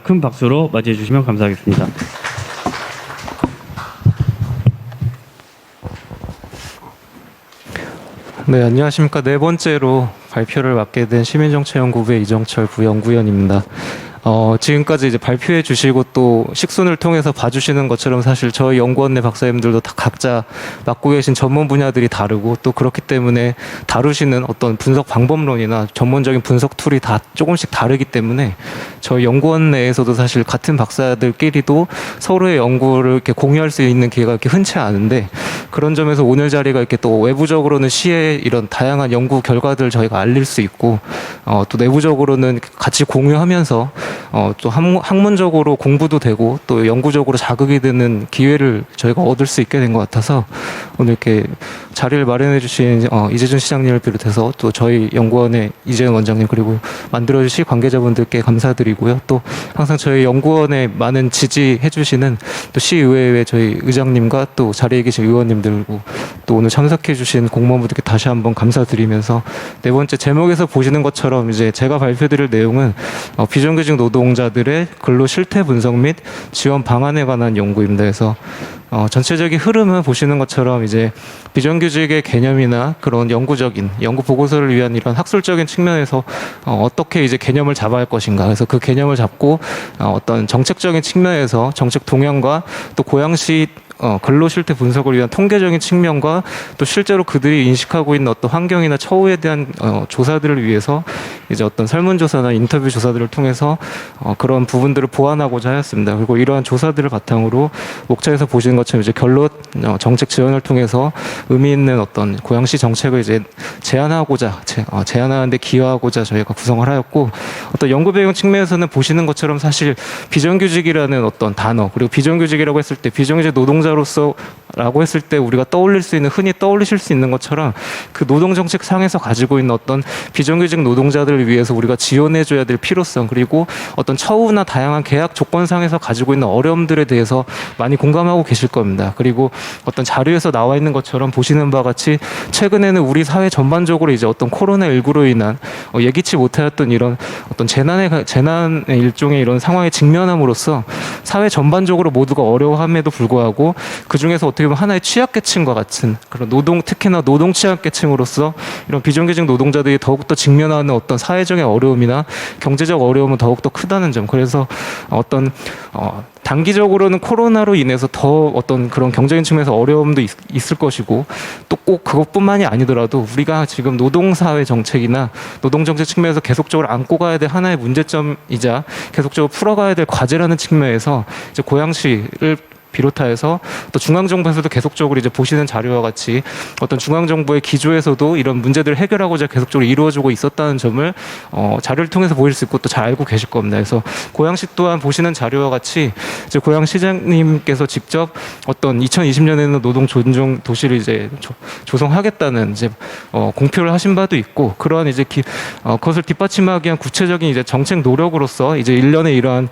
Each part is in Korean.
큰 박수로 맞이해 주시면 감사하겠습니다. 네, 안녕하십니까. 네 번째로 발표를 맡게 된 시민정책연구부의 이정철 부연구위원입니다. 지금까지 이제 발표해 주시고 또 식순을 통해서 봐주시는 것처럼 사실 저희 연구원 내 박사님들도 다 각자 맡고 계신 전문 분야들이 다르고 또 그렇기 때문에 다루시는 어떤 분석 방법론이나 전문적인 분석 툴이 다 조금씩 다르기 때문에 저희 연구원 내에서도 사실 같은 박사들끼리도 서로의 연구를 이렇게 공유할 수 있는 기회가 이렇게 흔치 않은데 그런 점에서 오늘 자리가 이렇게 또 외부적으로는 시의 이런 다양한 연구 결과들을 저희가 알릴 수 있고 또 내부적으로는 같이 공유하면서 또 학문적으로 공부도 되고 또 연구적으로 자극이 되는 기회를 저희가 얻을 수 있게 된 것 같아서 오늘 이렇게 자리를 마련해 주신 이재준 시장님을 비롯해서 또 저희 연구원의 이재현 원장님 그리고 만들어주신 관계자분들께 감사드리고요. 또 항상 저희 연구원에 많은 지지해 주시는 또 시의회의 저희 의장님과 또 자리에 계신 의원님들고 또 오늘 참석해 주신 공무원분들께 다시 한번 감사드리면서 네 번째 제목에서 보시는 것처럼 이제 제가 발표드릴 내용은 비정규직 노동자들의 근로 실태 분석 및 지원 방안에 관한 연구입니다. 그래서 전체적인 흐름은 보시는 것처럼 이제 비정규직의 개념이나 그런 영구적인 연구 보고서를 위한 이런 학술적인 측면에서 어떻게 이제 개념을 잡아야 할 것인가. 그래서 그 개념을 잡고 어떤 정책적인 측면에서 정책 동향과 또 고양시 근로 실태 분석을 위한 통계적인 측면과 또 실제로 그들이 인식하고 있는 어떤 환경이나 처우에 대한 조사들을 위해서 이제 어떤 설문조사나 인터뷰 조사들을 통해서 그런 부분들을 보완하고자 하였습니다. 그리고 이러한 조사들을 바탕으로 목차에서 보시는 것처럼 이제 결론 정책 지원을 통해서 의미 있는 어떤 고양시 정책을 이제 제안하는데 기여하고자 저희가 구성을 하였고 어떤 연구 배경 측면에서는 보시는 것처럼 사실 비정규직이라는 어떤 단어 그리고 비정규직이라고 했을 때 비정규직 노동자로서라고 했을 때 우리가 떠올릴 수 있는 흔히 떠올리실 수 있는 것처럼 그 노동정책 상에서 가지고 있는 어떤 비정규직 노동자들을 위해서 우리가 지원해줘야 될 필요성 그리고 어떤 처우나 다양한 계약 조건상에서 가지고 있는 어려움들에 대해서 많이 공감하고 계실 겁니다. 그리고 어떤 자료에서 나와 있는 것처럼 보시는 바와 같이 최근에는 우리 사회 전반적으로 이제 어떤 코로나19로 인한 예기치 못하였던 이런 어떤 재난의 일종의 이런 상황에 직면함으로써 사회 전반적으로 모두가 어려워함에도 불구하고 그 중에서 어떻게 보면 하나의 취약계층과 같은 그런 특히나 노동 취약계층으로서 이런 비정규직 노동자들이 더욱더 직면하는 어떤 사회적인 어려움이나 경제적 어려움은 더욱더 크다는 점. 그래서 어떤 단기적으로는 코로나로 인해서 더 어떤 그런 경제적인 측면에서 어려움도 있을 것이고 또 꼭 그것뿐만이 아니더라도 우리가 지금 노동사회 정책이나 노동정책 측면에서 계속적으로 안고 가야 될 하나의 문제점이자 계속적으로 풀어가야 될 과제라는 측면에서 이제 고양시를 비롯하여서 또 중앙정부에서도 계속적으로 이제 보시는 자료와 같이 어떤 중앙정부의 기조에서도 이런 문제들을 해결하고자 계속적으로 이루어지고 있었다는 점을 자료를 통해서 보일 수 있고 또 잘 알고 계실 겁니다. 그래서 고양시 또한 보시는 자료와 같이 이제 고양시장님께서 직접 어떤 2020년에는 노동 존중 도시를 이제 조성하겠다는 이제 공표를 하신 바도 있고 그러한 이제 그것을 뒷받침하기 위한 구체적인 이제 정책 노력으로서 이제 일련의 이러한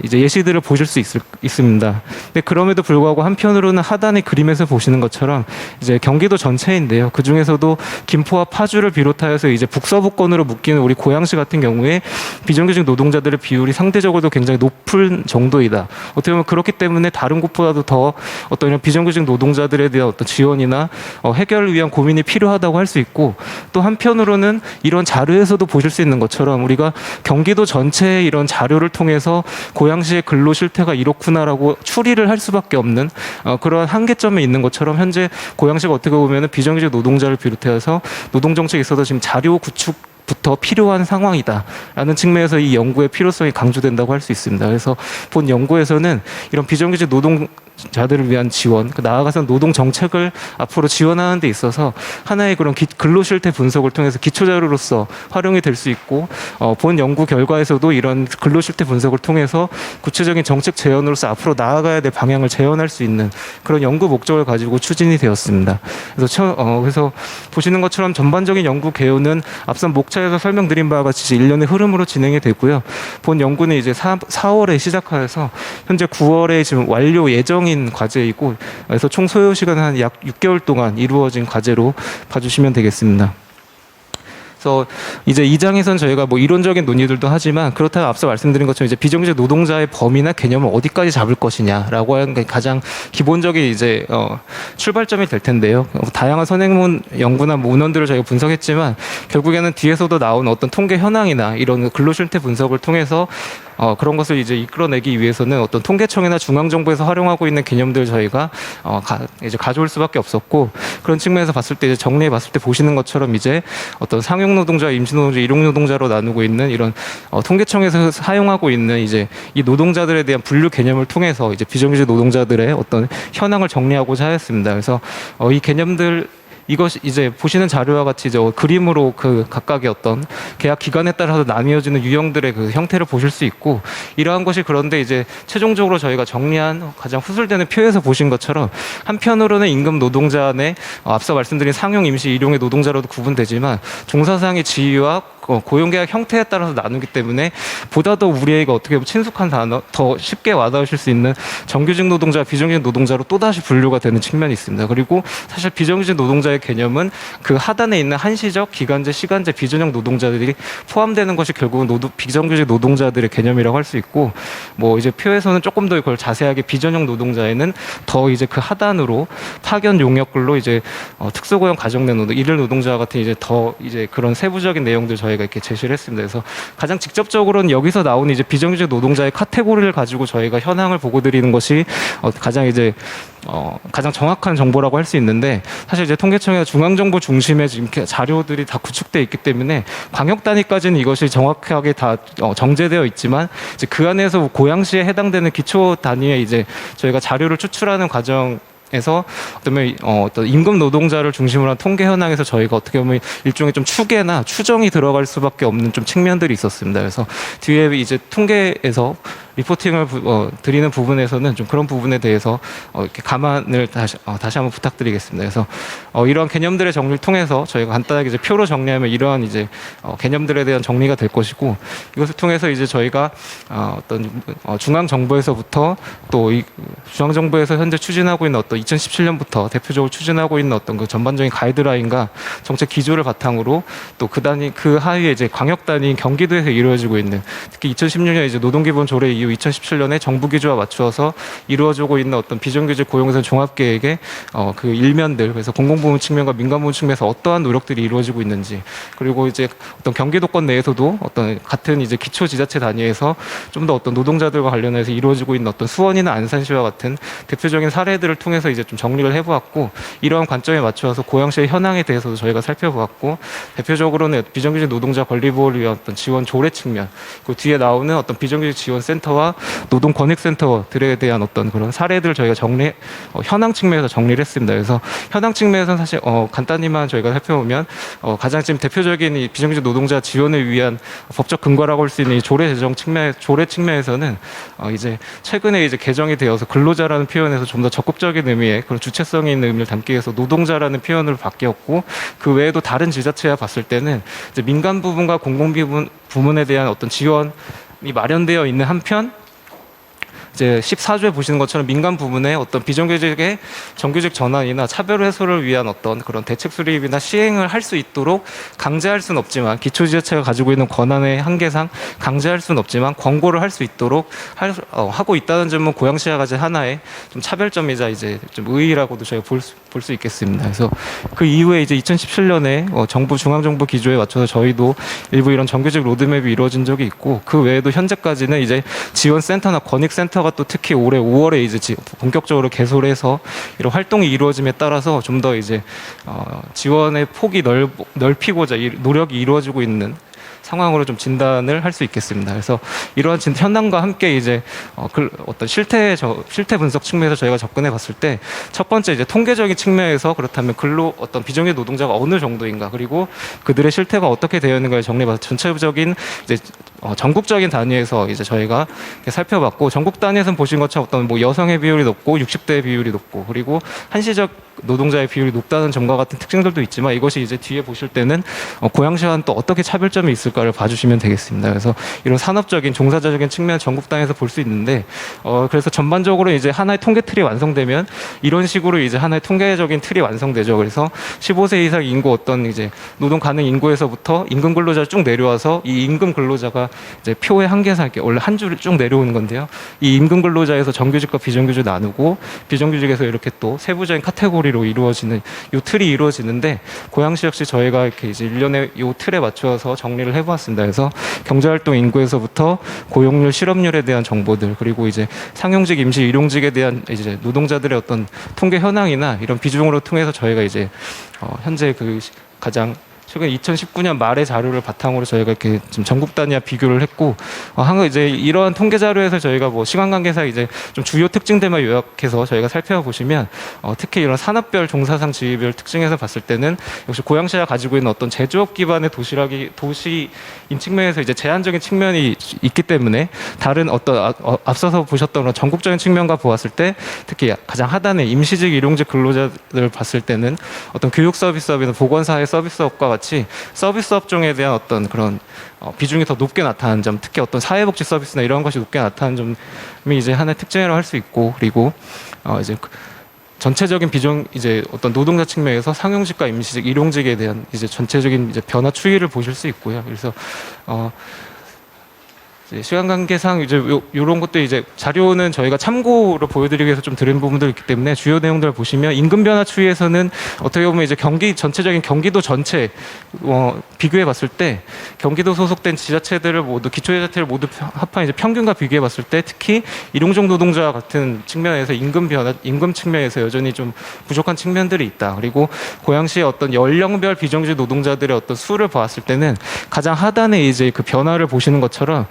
이제 예시들을 보실 수 있습니다. 근데 그럼에도 불구하고 한편으로는 하단의 그림에서 보시는 것처럼 이제 경기도 전체인데요. 그 중에서도 김포와 파주를 비롯하여서 이제 북서부권으로 묶이는 우리 고양시 같은 경우에 비정규직 노동자들의 비율이 상대적으로도 굉장히 높은 정도이다. 어떻게 보면 그렇기 때문에 다른 곳보다도 더 어떤 이런 비정규직 노동자들에 대한 어떤 지원이나 해결을 위한 고민이 필요하다고 할 수 있고 또 한편으로는 이런 자료에서도 보실 수 있는 것처럼 우리가 경기도 전체의 이런 자료를 통해서 고양시의 근로 실태가 이렇구나라고 추리를 할 수밖에 없는 그런 한계점에 있는 것처럼 현재 고양시가 어떻게 보면 비정규직 노동자를 비롯해서 노동정책에 있어서 지금 자료 구축부터 필요한 상황이다라는 측면에서 이 연구의 필요성이 강조된다고 할 수 있습니다. 그래서 본 연구에서는 이런 비정규직 노동자들을 위한 지원, 나아가서 노동 정책을 앞으로 지원하는 데 있어서 하나의 그런 근로 실태 분석을 통해서 기초 자료로서 활용이 될 수 있고 본 연구 결과에서도 이런 근로 실태 분석을 통해서 구체적인 정책 제언으로서 앞으로 나아가야 될 방향을 제언할 수 있는 그런 연구 목적을 가지고 추진이 되었습니다. 그래서 보시는 것처럼 전반적인 연구 개요는 앞선 목차에서 설명드린 바와 같이 일련의 흐름으로 진행이 되고요. 본 연구는 이제 4월에 시작하여서 현재 9월에 지금 완료 예정인 과제이고 그래서 총 소요 시간은 한 약 6개월 동안 이루어진 과제로 봐주시면 되겠습니다. 그래서 이제 이 장에선 저희가 뭐 이론적인 논의들도 하지만 그렇다면 앞서 말씀드린 것처럼 이제 비정규직 노동자의 범위나 개념을 어디까지 잡을 것이냐라고 하는 게 가장 기본적인 이제 출발점이 될 텐데요. 다양한 선행문 연구나 문헌들을 저희가 분석했지만 결국에는 뒤에서도 나온 어떤 통계 현황이나 이런 근로실태 분석을 통해서 그런 것을 이제 이끌어내기 위해서는 어떤 통계청이나 중앙정부에서 활용하고 있는 개념들 저희가 이제 가져올 수밖에 없었고, 그런 측면에서 봤을 때 이제 정리해 봤을 때 보시는 것처럼 이제 어떤 상용 노동자, 임시 노동자, 일용 노동자로 나누고 있는 이런 통계청에서 사용하고 있는 이제 이 노동자들에 대한 분류 개념을 통해서 이제 비정규직 노동자들의 어떤 현황을 정리하고자 하였습니다. 그래서 이 개념들 이것이 이제 보시는 자료와 같이 이제 그림으로 그 각각의 어떤 계약 기간에 따라서 나뉘어지는 유형들의 그 형태를 보실 수 있고, 이러한 것이 그런데 이제 최종적으로 저희가 정리한 가장 후술되는 표에서 보신 것처럼 한편으로는 임금 노동자 내 앞서 말씀드린 상용, 임시, 일용의 노동자로도 구분되지만 종사상의 지위와 고용계약 형태에 따라서 나누기 때문에 보다 더 우리에게 어떻게 보면 친숙한 단어, 더 쉽게 와닿으실 수 있는 정규직 노동자, 비정규직 노동자로 또다시 분류가 되는 측면이 있습니다. 그리고 사실 비정규직 노동자의 개념은 그 하단에 있는 한시적, 기간제, 시간제, 비전형 노동자들이 포함되는 것이 결국은 비정규직 노동자들의 개념이라고 할 수 있고, 뭐 이제 표에서는 조금 더 이걸 자세하게 비전형 노동자에는 더 이제 그 하단으로 파견 용역근로 이제 특수고용 가정내 노동, 일일 노동자 같은 이제 더 이제 그런 세부적인 내용들 저희가 이렇게 제시를 했습니다. 그래서 가장 직접적으로는 여기서 나오는 이제 비정규직 노동자의 카테고리를 가지고 저희가 현황을 보고 드리는 것이 가장 이제 가장 정확한 정보라고 할 수 있는데, 사실 이제 통계청이나 중앙정부 중심의 지금 자료들이 다 구축되어 있기 때문에 광역 단위까지는 이것이 정확하게 다 정제되어 있지만, 이제 그 안에서 고양시에 해당되는 기초 단위에 이제 저희가 자료를 추출하는 과정 에서 어떤 임금 노동자를 중심으로 한 통계 현황에서 저희가 어떻게 보면 일종의 좀 추계나 추정이 들어갈 수밖에 없는 좀 측면들이 있었습니다. 그래서 뒤에 이제 통계에서 리포팅을 드리는 부분에서는 좀 그런 부분에 대해서 이렇게 감안을 다시 한번 부탁드리겠습니다. 그래서 이러한 개념들의 정리를 통해서 저희가 간단하게 이제 표로 정리하면 이러한 이제 개념들에 대한 정리가 될 것이고, 이것을 통해서 이제 저희가 어떤 중앙 정부에서부터 또 이 중앙 정부에서 현재 추진하고 있는 어떤 2017년부터 대표적으로 추진하고 있는 어떤 그 전반적인 가이드라인과 정책 기조를 바탕으로 또 그 하위에 이제 광역 단위인 경기도에서 이루어지고 있는, 특히 2016년 이제 노동기본 조례 이후 2017년에 정부 기조와 맞추어서 이루어지고 있는 어떤 비정규직 고용선 종합계획의 그 일면들, 그래서 공공부문 측면과 민간부문 측면에서 어떠한 노력들이 이루어지고 있는지, 그리고 이제 어떤 경기도권 내에서도 어떤 같은 이제 기초지자체 단위에서 좀 더 어떤 노동자들과 관련해서 이루어지고 있는 어떤 수원이나 안산시와 같은 대표적인 사례들을 통해서 이제 좀 정리를 해보았고, 이러한 관점에 맞추어서 고양시의 현황에 대해서도 저희가 살펴보았고, 대표적으로는 비정규직 노동자 권리보호를 위한 어떤 지원 조례 측면, 그 뒤에 나오는 어떤 비정규직 지원센터와 노동권익센터들에 대한 어떤 그런 사례들을 저희가 현황 측면에서 정리를 했습니다. 그래서 현황 측면에서는 사실 간단히만 저희가 살펴보면 가장 지금 대표적인 이 비정규직 노동자 지원을 위한 법적 근거라고 할 수 있는 이 조례 측면에서는 이제 최근에 이제 개정이 되어서 근로자라는 표현에서 좀 더 적극적인 의미의 그런 주체성이 있는 의미를 담기 위해서 노동자라는 표현을 바뀌었고, 그 외에도 다른 지자체와 봤을 때는 이제 민간 부분과 공공 부문에 대한 어떤 지원이 마련되어 있는 한편, 이제 14조에 보시는 것처럼 민간 부문에 어떤 비정규직의 정규직 전환이나 차별 해소를 위한 어떤 그런 대책 수립이나 시행을 할 수 있도록 강제할 수는 없지만, 기초지자체가 가지고 있는 권한의 한계상 강제할 수는 없지만 권고를 할 수 있도록 하고 있다는 점은 고양시와 같이 하나의 좀 차별점이자 이제 좀 의의라고도 저희가 볼 수 있겠습니다. 그래서 그 이후에 이제 2017년에 정부 중앙정부 기조에 맞춰서 저희도 일부 이런 정규직 로드맵이 이루어진 적이 있고, 그 외에도 현재까지는 이제 지원센터나 권익센터가 또 특히 올해 5월에 이제 본격적으로 개소를 해서 이런 활동이 이루어짐에 따라서 좀 더 이제 지원의 폭이 넓히고자 노력이 이루어지고 있는 상황으로 좀 진단을 할 수 있겠습니다. 그래서 이러한 현황과 함께 이제 어떤 실태 분석 측면에서 저희가 접근해 봤을 때, 첫 번째 이제 통계적인 측면에서 그렇다면 어떤 비정규직 노동자가 어느 정도인가, 그리고 그들의 실태가 어떻게 되어 있는가를 정리해봐서 전체적인 이제 전국적인 단위에서 이제 저희가 살펴봤고, 전국 단위에서는 보신 것처럼 어떤 뭐 여성의 비율이 높고 60대 비율이 높고, 그리고 한시적 노동자의 비율이 높다는 점과 같은 특징들도 있지만 이것이 이제 뒤에 보실 때는 고양시와는 또 어떻게 차별점이 있을까를 봐주시면 되겠습니다. 그래서 이런 산업적인 종사자적인 측면 전국단에서 볼 수 있는데 그래서 전반적으로 이제 하나의 통계 틀이 완성되면 이런 식으로 이제 하나의 통계적인 틀이 완성되죠. 그래서 15세 이상 인구 어떤 이제 노동 가능 인구에서부터 임금 근로자를 쭉 내려와서 이 임금 근로자가 이제 표의 한계상 이렇게 원래 한 줄을 쭉 내려오는 건데요. 이 임금 근로자에서 정규직과 비정규직 나누고 비정규직에서 이렇게 또 세부적인 카테고리로 이루어지는 요 틀이 이루어지는데 고양시 역시 저희가 이렇게 이제 일련의 요 틀에 맞추어서 정리를 해보았습니다. 그래서 경제활동 인구에서부터 고용률, 실업률에 대한 정보들 그리고 이제 상용직, 임시, 일용직에 대한 이제 노동자들의 어떤 통계 현황이나 이런 비중으로 통해서 저희가 이제 현재 그 가장 최근 2019년 말의 자료를 바탕으로 저희가 이렇게 좀 전국 단위와 비교를 했고, 이제 이러한 통계 자료에서 저희가 뭐 시간 관계상 이제 좀 주요 특징들만 요약해서 저희가 살펴보시면, 특히 이런 산업별, 종사상 지위별 특징에서 봤을 때는 역시 고양시가 가지고 있는 어떤 제조업 기반의 도시인 측면에서 이제 제한적인 측면이 있기 때문에 다른 앞서서 보셨던 그런 전국적인 측면과 보았을 때 특히 가장 하단의 임시직, 일용직 근로자들을 봤을 때는 어떤 교육 서비스업이나 보건사회 서비스업과 같이 서비스 업종에 대한 어떤 그런 비중이 더 높게 나타나는 점, 특히 어떤 사회복지 서비스나 이런 것이 높게 나타나는 점이 이제 하나의 특징이라고 할 수 있고, 그리고 이제 전체적인 이제 어떤 노동자 측면에서 상용직과 임시직, 일용직에 대한 이제 전체적인 이제 변화 추이를 보실 수 있고요. 그래서 시간 관계상 이제 요런 것도 이제 자료는 저희가 참고로 보여드리기 위해서 좀 드린 부분도 있기 때문에 주요 내용들을 보시면 임금 변화 추이에서는 어떻게 보면 이제 전체적인 경기도 전체 비교해 봤을 때 경기도 소속된 지자체들을 모두 기초지자체를 모두 합한 이제 평균과 비교해 봤을 때 특히 일용직 노동자와 같은 측면에서 임금 측면에서 여전히 좀 부족한 측면들이 있다. 그리고 고양시의 어떤 연령별 비정규직 노동자들의 어떤 수를 보았을 때는 가장 하단에 이제 그 변화를 보시는 것처럼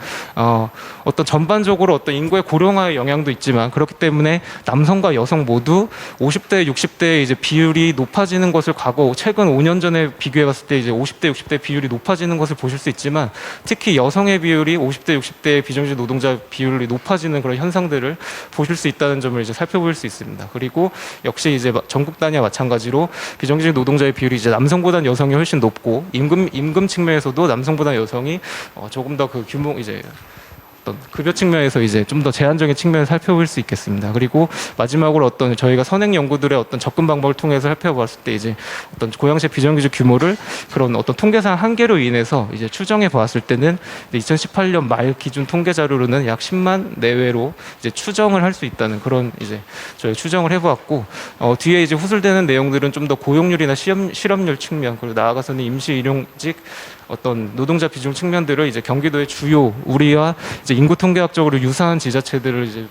어떤 전반적으로 어떤 인구의 고령화의 영향도 있지만 그렇기 때문에 남성과 여성 모두 50대, 60대 이제 비율이 높아지는 것을 최근 5년 전에 비교해 봤을 때 이제 50대, 60대 비율이 높아지는 것을 보실 수 있지만 특히 여성의 비율이 50대, 60대 비정규직 노동자 비율이 높아지는 그런 현상들을 보실 수 있다는 점을 이제 살펴볼 수 있습니다. 그리고 역시 이제 전국 단위와 마찬가지로 비정규직 노동자의 비율이 이제 남성보다는 여성이 훨씬 높고 임금 측면에서도 남성보다 여성이 조금 더 그 규모 이제 어떤 급여 측면에서 이제 좀 더 제한적인 측면을 살펴볼 수 있겠습니다. 그리고 마지막으로 어떤 저희가 선행 연구들의 어떤 접근 방법을 통해서 살펴봤을 때 이제 어떤 고양시 비정규직 규모를 그런 어떤 통계상 한계로 인해서 이제 추정해 보았을 때는 2018년 말 기준 통계 자료로는 약 10만 내외로 이제 추정을 할 수 있다는 그런 이제 저희 추정을 해보았고, 뒤에 이제 후술되는 내용들은 좀 더 고용률이나 실업률 측면 그리고 나아가서는 임시 일용직 어떤 노동자 비중 측면들을 이제 경기도의 주요 우리와 이제 인구 통계학적으로 유사한 지자체들을 이제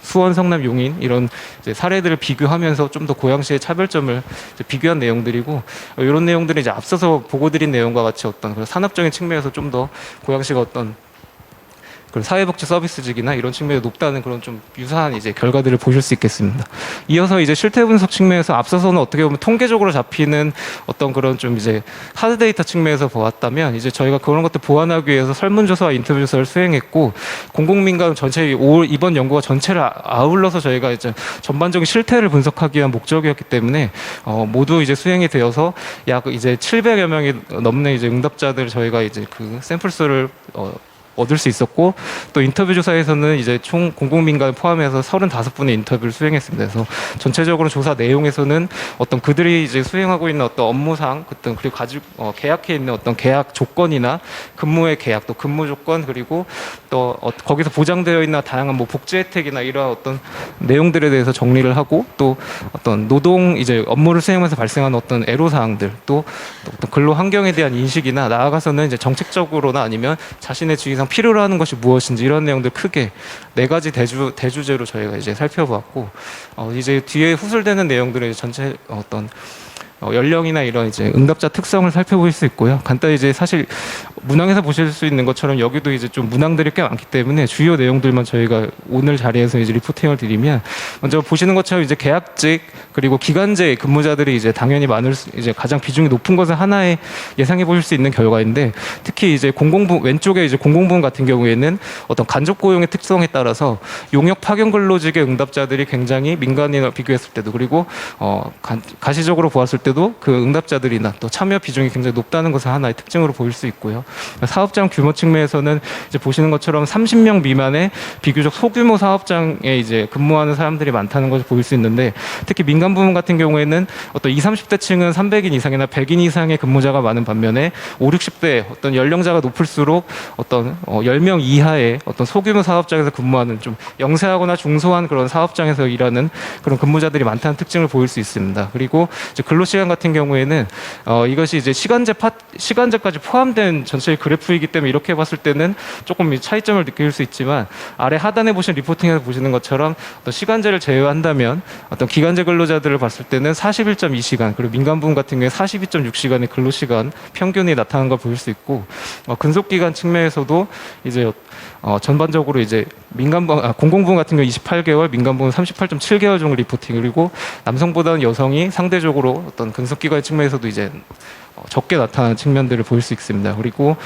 수원, 성남, 용인 이런 이제 사례들을 비교하면서 좀 더 고양시의 차별점을 이제 비교한 내용들이고, 이런 내용들이 이제 앞서서 보고드린 내용과 같이 어떤 그런 산업적인 측면에서 좀 더 고양시가 어떤 그런 사회복지 서비스직이나 이런 측면이 높다는 그런 좀 유사한 이제 결과들을 보실 수 있겠습니다. 이어서 이제 실태 분석 측면에서 앞서서는 어떻게 보면 통계적으로 잡히는 어떤 그런 좀 이제 하드 데이터 측면에서 보았다면 이제 저희가 그런 것들 보완하기 위해서 설문조사와 인터뷰 조사를 수행했고, 공공민간 전체 이번 연구가 전체를 아울러서 저희가 이제 전반적인 실태를 분석하기 위한 목적이었기 때문에 모두 이제 수행이 되어서 약 이제 700여 명이 넘는 이제 응답자들 저희가 이제 그 샘플 수를 얻을 수 있었고, 또 인터뷰 조사에서는 이제 총 공공민간을 포함해서 35분의 인터뷰를 수행했습니다. 그래서 전체적으로 조사 내용에서는 어떤 그들이 이제 수행하고 있는 어떤 업무상 그리고 계약해 있는 어떤 계약 조건이나 근무의 계약, 또 근무 조건, 그리고 또 거기서 보장되어 있는 다양한 뭐 복지 혜택이나 이러한 어떤 내용들에 대해서 정리를 하고, 또 어떤 이제 업무를 수행하면서 발생하는 어떤 애로 사항들, 또 어떤 근로 환경에 대한 인식이나 나아가서는 이제 정책적으로나 아니면 자신의 주의상 필요로 하는 것이 무엇인지 이런 내용들 크게 4가지 대주제로 저희가 이제 살펴보았고, 이제 뒤에 후술되는 내용들을 전체 어떤 연령이나 이런 이제 응답자 특성을 살펴볼 수 있고요. 간단히 이제 사실 문항에서 보실 수 있는 것처럼 여기도 이제 좀 문항들이 꽤 많기 때문에 주요 내용들만 저희가 오늘 자리에서 이제 리포팅을 드리면, 먼저 보시는 것처럼 이제 계약직 그리고 기간제 근무자들이 이제 당연히 이제 가장 비중이 높은 것은 하나의 예상해 보실 수 있는 결과인데, 특히 이제 공공부 왼쪽에 이제 공공부문 같은 경우에는 어떤 간접 고용의 특성에 따라서 용역 파견 근로직의 응답자들이 굉장히 민간인과 비교했을 때도, 그리고 가시적으로 보았을 때도 그 응답자들이나 또 참여 비중이 굉장히 높다는 것을 하나의 특징으로 보일 수 있고요. 사업장 규모 측면에서는 이제 보시는 것처럼 30명 미만의 비교적 소규모 사업장에 이제 근무하는 사람들이 많다는 것을 보일 수 있는데, 특히 민간 부문 같은 경우에는 어떤 20, 30대층은 300인 이상이나 100인 이상의 근무자가 많은 반면에 5, 60대 어떤 연령자가 높을수록 어떤 10명 이하의 어떤 소규모 사업장에서 근무하는 좀 영세하거나 중소한 그런 사업장에서 일하는 그런 근무자들이 많다는 특징을 보일 수 있습니다. 그리고 이제 근로시간 같은 경우에는 이것이 이제 시간제까지 포함된 전체의 그래프이기 때문에 이렇게 봤을 때는 조금 차이점을 느낄 수 있지만, 아래 하단에 보신 리포팅에서 보시는 것처럼 어떤 시간제를 제외한다면 어떤 기간제 근로자들을 봤을 때는 41.2시간, 그리고 민간 부문 같은 경우에 42.6시간의 근로시간 평균이 나타나는 걸 보일 수 있고, 근속기간 측면에서도 이제 전반적으로 이제 공공부문 같은 경우 28개월, 민간부문 38.7개월 정도 리포팅, 그리고 남성보다는 여성이 상대적으로 어떤 근속기간 측면에서도 이제 적게 나타나는 측면들을 보일 수 있습니다. 그리고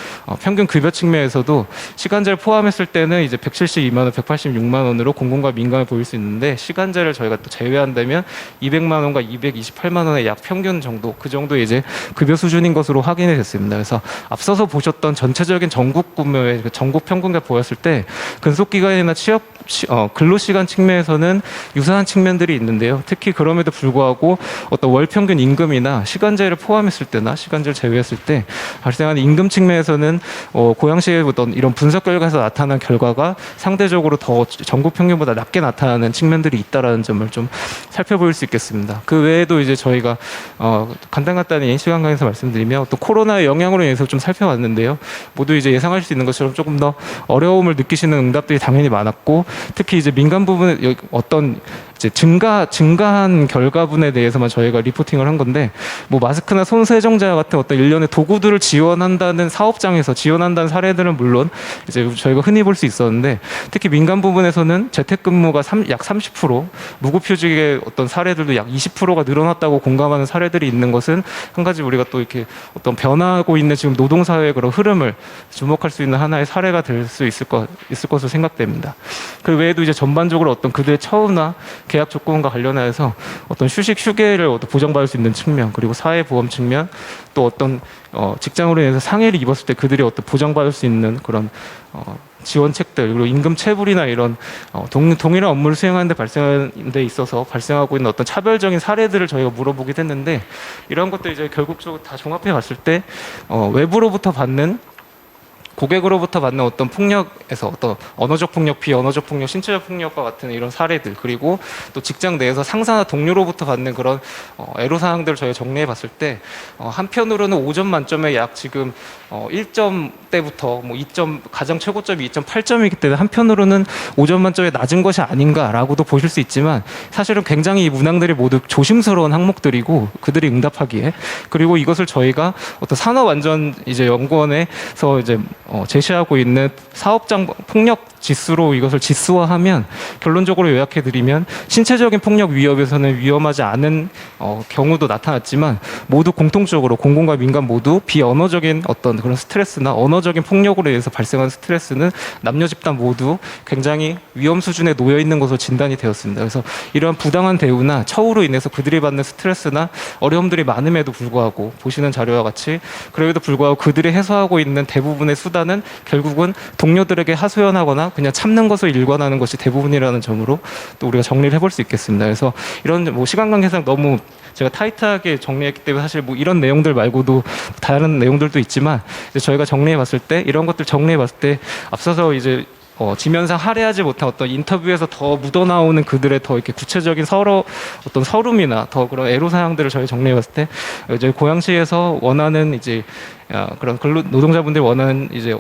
평균 급여 측면에서도 시간제를 포함했을 때는 이제 172만 원, 186만 원으로 공공과 민간을 보일 수 있는데, 시간제를 저희가 또 제외한다면 200만 원과 228만 원의 약 평균 정도, 그 정도 이제 급여 수준인 것으로 확인이 됐습니다. 그래서 앞서서 보셨던 전체적인 전국 구매의 전국 평균과 보였을 때 근속기간이나 근로시간 측면에서는 유사한 측면들이 있는데요. 특히 그럼에도 불구하고 어떤 월 평균 임금이나 시간제를 포함했을 때나 시간제를 제외했을 때 발생하는 임금 측면에서는 고양시의 어떤 이런 분석 결과에서 나타난 결과가 상대적으로 더 전국 평균보다 낮게 나타나는 측면들이 있다라는 점을 좀 살펴볼 수 있겠습니다. 그 외에도 이제 저희가 간단히 시간 강에서 말씀드리면 어떤 코로나의 영향으로 인해서 좀 살펴봤는데요. 모두 이제 예상할 수 있는 것처럼 조금 더 어려움을 느끼시는 응답들이 당연히 많았고, 특히 이제 민간 부분에 어떤 이제 증가한 결과분에 대해서만 저희가 리포팅을 한 건데, 뭐 마스크나 손 세정자 같은 어떤 일련의 도구들을 지원한다는 사업장에서 지원한다는 사례들은 물론 이제 저희가 흔히 볼 수 있었는데, 특히 민간 부분에서는 재택근무가 약 30%, 무급휴직의 어떤 사례들도 약 20%가 늘어났다고 공감하는 사례들이 있는 것은 한 가지 우리가 또 이렇게 어떤 변화하고 있는 지금 노동사회의 그런 흐름을 주목할 수 있는 하나의 사례가 될 수 있을 것으로 생각됩니다. 그 외에도 이제 전반적으로 어떤 그들의 처우나 계약 조건과 관련해서 어떤 휴게를 보장받을 수 있는 측면, 그리고 사회보험 측면, 또 어떤 직장으로 인해서 상해를 입었을 때 그들이 어떤 보장받을 수 있는 그런 지원책들, 그리고 임금 체불이나 이런 동일한 업무를 수행하는 데 있어서 발생하고 있는 어떤 차별적인 사례들을 저희가 물어보기도 했는데, 이런 것들 이제 결국적으로 다 종합해 봤을 때 외부로부터 받는, 고객으로부터 받는 어떤 폭력에서 어떤 언어적 폭력, 비언어적 폭력, 신체적 폭력과 같은 이런 사례들, 그리고 또 직장 내에서 상사나 동료로부터 받는 그런 애로사항들을 저희가 정리해 봤을 때, 한편으로는 5점 만점에 약 지금 1점대부터 뭐 2점, 가장 최고점이 2.8점이기 때문에 한편으로는 5점 만점에 낮은 것이 아닌가라고도 보실 수 있지만, 사실은 굉장히 이 문항들이 모두 조심스러운 항목들이고 그들이 응답하기에, 그리고 이것을 저희가 어떤 산업안전 이제 연구원에서 이제 제시하고 있는 사업장 폭력 지수로 이것을 지수화하면, 결론적으로 요약해드리면 신체적인 폭력 위협에서는 위험하지 않은 경우도 나타났지만, 모두 공통적으로 공공과 민간 모두 비언어적인 어떤 그런 스트레스나 언어적인 폭력으로 인해서 발생한 스트레스는 남녀 집단 모두 굉장히 위험 수준에 놓여 있는 것으로 진단이 되었습니다. 그래서 이러한 부당한 대우나 처우로 인해서 그들이 받는 스트레스나 어려움들이 많음에도 불구하고, 보시는 자료와 같이 그럼에도 불구하고 그들이 해소하고 있는 대부분의 수단은 결국은 동료들에게 하소연하거나 그냥 참는 것을 일관하는 것이 대부분이라는 점으로 또 우리가 정리를 해볼 수 있겠습니다. 그래서 이런 뭐 시간 관계상 너무 제가 타이트하게 정리했기 때문에 사실 뭐 이런 내용들 말고도 다른 내용들도 있지만, 이제 저희가 정리해봤을 때, 이런 것들 정리해봤을 때 앞서서 이제 지면상 할애하지 못한 어떤 인터뷰에서 더 묻어나오는 그들의 더 이렇게 구체적인 어떤 서름이나 더 그런 애로사항들을 저희 정리해봤을 때, 이제 고양시에서 원하는 이제 그런 노동자분들이 원하는 이제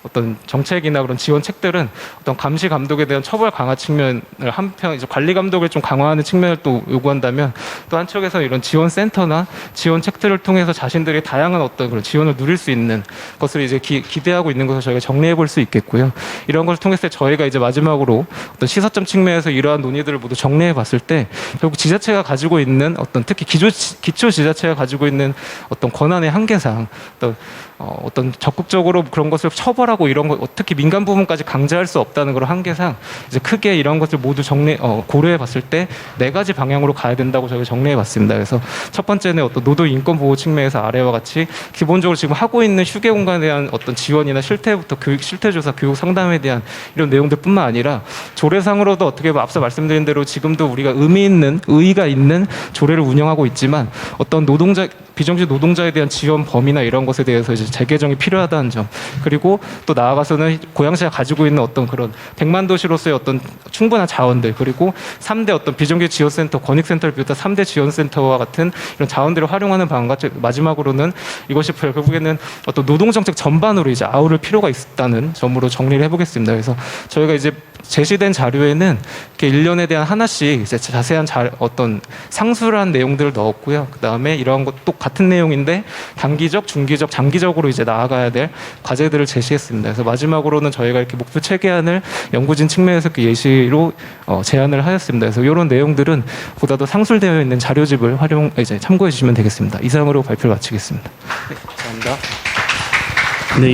어떤 정책이나 그런 지원책들은 어떤 감시 감독에 대한 처벌 강화 측면을 한편 이제 관리 감독을 좀 강화하는 측면을 또 요구한다면 또 한쪽에서 이런 지원 센터나 지원 책들을 통해서 자신들이 다양한 어떤 그런 지원을 누릴 수 있는 것을 이제 기대하고 있는 것을 저희가 정리해 볼 수 있겠고요. 이런 것을 통해서 저희가 이제 마지막으로 어떤 시사점 측면에서 이러한 논의들을 모두 정리해 봤을 때 결국 지자체가 가지고 있는 어떤 특히 기초 지자체가 가지고 있는 어떤 권한의 한계상 어떤 적극적으로 그런 것을 처벌하고 이런 것 특히 민간 부분까지 강제할 수 없다는 그런 한계상 이제 크게 이런 것을 모두 고려해 봤을 때 네 가지 방향으로 가야 된다고 저희가 정리해 봤습니다. 그래서 첫 번째는 어떤 노동 인권 보호 측면에서 아래와 같이 기본적으로 지금 하고 있는 휴게 공간에 대한 어떤 지원이나 실태부터 실태 조사, 교육 상담에 대한 이런 내용들뿐만 아니라 조례상으로도 어떻게 보면 앞서 말씀드린 대로 지금도 우리가 의의가 있는 조례를 운영하고 있지만 어떤 비정규직 노동자에 대한 지원 범위나 이런 것에 대해서 이제 재개정이 필요하다는 점, 그리고 또 나아가서는 고양시가 가지고 있는 어떤 그런 100만 도시로서의 어떤 충분한 자원들, 그리고 3대 어떤 비정규직 지원센터, 권익센터를 비롯한 3대 지원센터와 같은 이런 자원들을 활용하는 방안과 마지막으로는 이것이 결국에는 어떤 노동정책 전반으로 이제 아우를 필요가 있다는 점으로 정리를 해보겠습니다. 그래서 저희가 이제 제시된 자료에는 이렇게 1년에 대한 하나씩 이제 자세한 어떤 상수한 내용들을 넣었고요. 그 다음에 이러한 것도 같은 내용인데 단기적, 중기적, 장기적으로 이제 나아가야 될 과제들을 제시했습니다. 그래서 마지막으로는 저희가 이렇게 목표 체계안을 연구진 측면에서 그 예시로 제안을 하였습니다. 그래서 이런 내용들은 보다도 상술되어 있는 자료집을 이제 참고해 주시면 되겠습니다. 이상으로 발표를 마치겠습니다. 네, 감사합니다. 네,